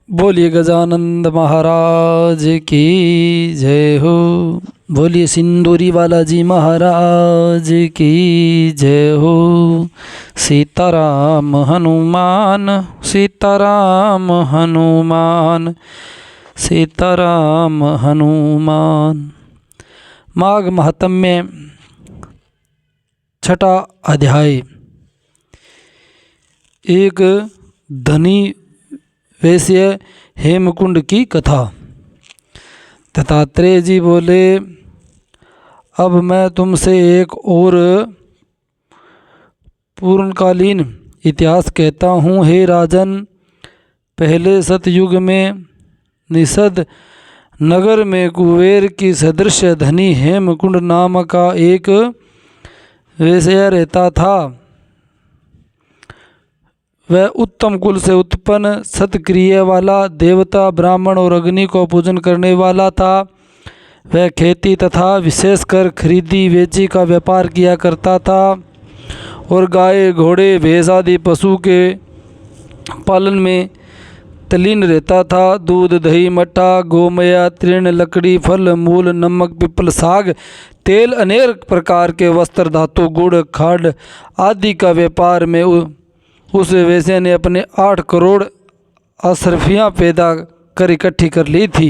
बोलिए गजानंद महाराज की जय हो। बोलिए सिंदूरी बालाजी महाराज की जय हो। सीताराम हनुमान सीताराम हनुमान सीताराम हनुमान। माघ महात्म्य छठा अध्याय। एक धनी वैश्य हेमकुंड की कथा। दत्तात्रेय जी बोले, अब मैं तुमसे एक और पूर्णकालीन इतिहास कहता हूँ। हे राजन, पहले सतयुग में निषद नगर में कुबेर की सदृश धनी हेमकुंड नाम का एक वैश्य रहता था। वह उत्तम कुल से उत्पन्न सत्क्रिया वाला देवता, ब्राह्मण और अग्नि को पूजन करने वाला था। वह खेती तथा विशेषकर खरीदी बेची का व्यापार किया करता था और गाय, घोड़े, भैंस आदि पशु के पालन में तल्लीन रहता था। दूध, दही, मट्ठा, गोमया, तृण, लकड़ी, फल, मूल, नमक, पिपल, साग, तेल, अनेक प्रकार के वस्त्र, धातु, गुड़, खाड़ आदि का व्यापार में उस वैश्य ने अपने 8 करोड़ अशरफियाँ पैदा कर इकट्ठी कर ली थी।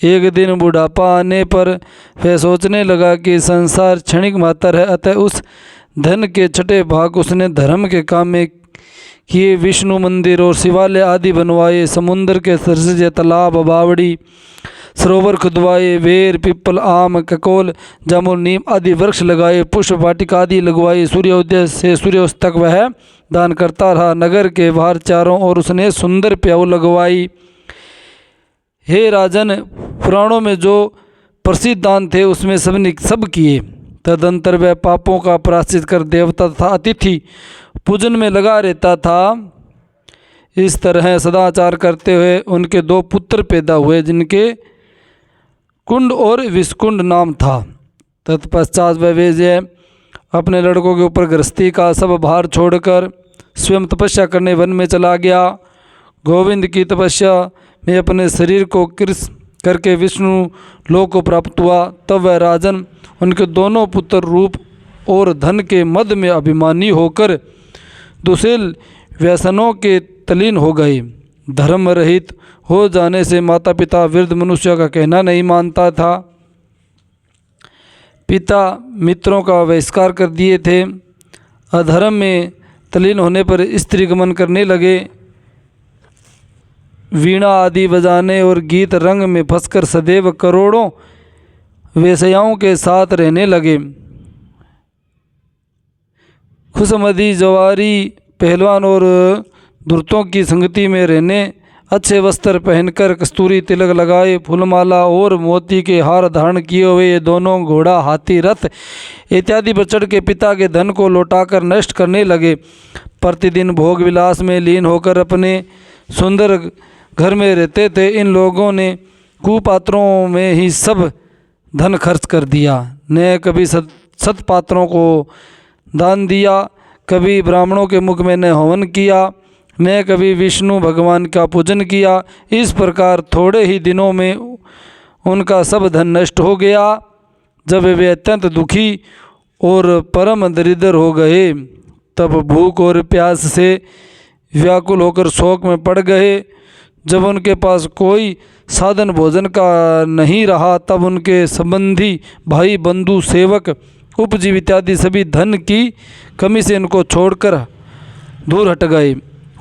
एक दिन बुढ़ापा आने पर वह सोचने लगा कि संसार क्षणिक मात्र है, अतः उस धन के छठे भाग उसने धर्म के काम में किए। विष्णु मंदिर और शिवालय आदि बनवाए, समुद्र के सरिसे तालाब, बावड़ी, सरोवर खुदवाए, बेर, पिपल, आम, ककोल, जामुन, नीम आदि वृक्ष लगाए, पुष्प वाटिका आदि लगवाई। सूर्योदय से सूर्यास्त तक वह दान करता रहा। नगर के बाहर चारों ओर उसने सुंदर प्याऊ लगवाई। हे राजन, पुराणों में जो प्रसिद्ध दान थे उसमें सबने सब किए। तदंतर वह पापों का प्रायश्चित कर देवता तथा अतिथि पूजन में लगा रहता था। इस तरह सदाचार करते हुए उनके 2 पुत्र पैदा हुए, जिनके कुंड और विषकुंड नाम था। तत्पश्चात वह वैश्य अपने लड़कों के ऊपर गृहस्थी का सब भार छोड़कर स्वयं तपस्या करने वन में चला गया। गोविंद की तपस्या में अपने शरीर को कृश करके विष्णु लोक को प्राप्त हुआ। तब वह राजन उनके दोनों पुत्र रूप और धन के मद में अभिमानी होकर दुशील व्यसनों के तल्लीन हो गए। धर्म रहित हो जाने से माता पिता वृद्ध मनुष्य का कहना नहीं मानता था। पिता मित्रों का बहिष्कार कर दिए थे। अधर्म में तल्लीन होने पर स्त्री गमन करने लगे। वीणा आदि बजाने और गीत रंग में फंसकर सदैव करोड़ों वेश्याओं के साथ रहने लगे। खुशमदी, जवारी, पहलवान और धूर्तों की संगति में रहने, अच्छे वस्त्र पहनकर, कस्तूरी तिलक लगाए, फूलमाला और मोती के हार धारण किए हुए ये दोनों घोड़ा, हाथी, रथ इत्यादि पर चढ़ के पिता के धन को लौटाकर नष्ट करने लगे। प्रतिदिन भोग विलास में लीन होकर अपने सुंदर घर में रहते थे। इन लोगों ने कुपात्रों में ही सब धन खर्च कर दिया। न कभी सत्पात्रों को दान दिया, कभी ब्राह्मणों के मुख में न हवन किया, न कभी विष्णु भगवान का पूजन किया। इस प्रकार थोड़े ही दिनों में उनका सब धन नष्ट हो गया। जब वे अत्यंत दुखी और परम दरिद्र हो गए, तब भूख और प्यास से व्याकुल होकर शोक में पड़ गए। जब उनके पास कोई साधन भोजन का नहीं रहा, तब उनके संबंधी, भाई, बंधु, सेवक, उपजीव इत्यादि सभी धन की कमी से इनको छोड़कर दूर हट गए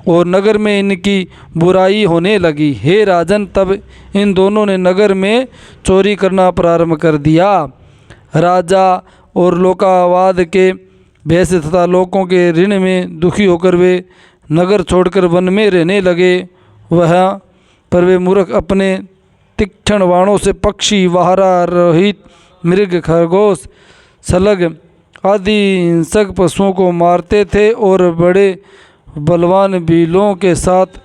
और नगर में इनकी बुराई होने लगी। हे राजन, तब इन दोनों ने नगर में चोरी करना प्रारंभ कर दिया। राजा और लोकावाद के भय से तथा लोगों के ऋण में दुखी होकर वे नगर छोड़कर वन में रहने लगे। वहाँ पर वे मूर्ख अपने तीक्ष्ण बाणों से पक्षी, वाहरा, रोहित, मृग, खरगोश, सलग आदि हिंसक पशुओं को मारते थे और बड़े बलवान बीलों के साथ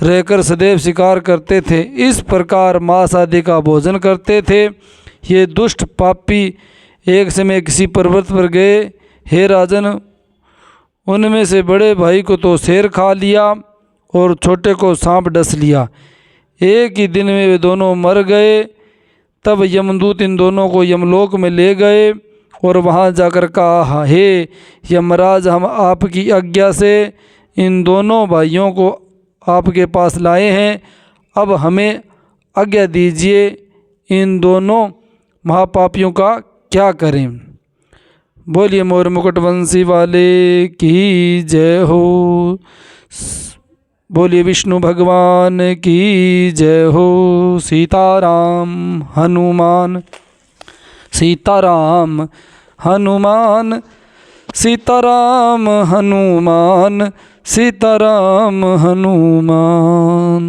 रहकर सदैव शिकार करते थे। इस प्रकार मांस आदि का भोजन करते थे। ये दुष्ट पापी एक समय किसी पर्वत पर गए। हे राजन, उनमें से बड़े भाई को तो शेर खा लिया और छोटे को सांप डस लिया। एक ही दिन में वे दोनों मर गए। तब यमदूत इन दोनों को यमलोक में ले गए और वहाँ जाकर कहा, हे यमराज, हम आपकी आज्ञा से इन दोनों भाइयों को आपके पास लाए हैं। अब हमें आज्ञा दीजिए, इन दोनों महापापियों का क्या करें। बोलिए मोर मुकुट वंशी वाले की जय हो। बोलिए विष्णु भगवान की जय हो। सीताराम हनुमान, सीताराम हनुमान, सीताराम हनुमान, सीताराम हनुमान।